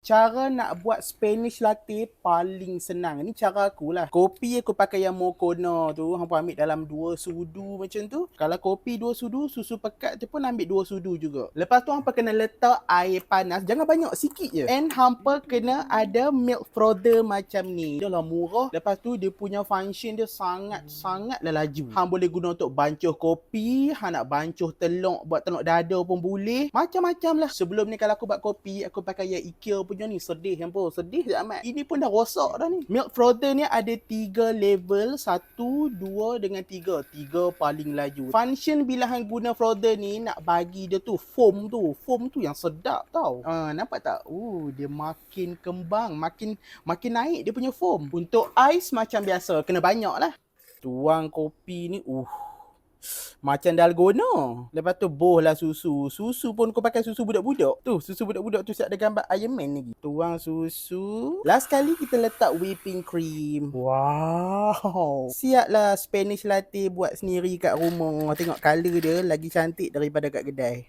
Cara nak buat Spanish latte paling senang. Ni cara aku lah. Kopi aku pakai yang Moccona tu. Hampa ambil dalam 2 sudu macam tu. Kalau kopi 2 sudu, susu pekat tu pun ambil 2 sudu juga. Lepas tu hampa kena letak air panas. Jangan banyak, sikit je. And hampa kena ada milk frother macam ni. Dia lah murah. Lepas tu dia punya function dia sangat-sangat lah laju. Hang boleh guna untuk bancuh kopi. Hang nak bancuh telur, buat telur dada pun boleh. Macam-macam lah. Sebelum ni kalau aku buat kopi, aku pakai yang IKEA punya ni. Sedih hampa. Sedih amat. Ini pun dah rosak dah ni. Milk frother ni ada 3 level. 1, 2 dengan 3. 3 paling laju. Function bila hang guna frother ni nak bagi dia tu foam tu. Foam tu yang sedap tau. Nampak tak? Dia makin kembang. Makin naik dia punya foam. Untuk ais macam biasa. Kena banyak lah. Tuang kopi ni. Macam dalgona. Lepas tu boh lah susu. Susu pun kau pakai susu budak-budak. Tu susu budak-budak tu siap ada gambar Iron Man lagi. Tuang susu. Last kali kita letak whipping cream. Wow. Siap lah Spanish latte buat sendiri kat rumah. Tengok colour dia lagi cantik daripada kat kedai.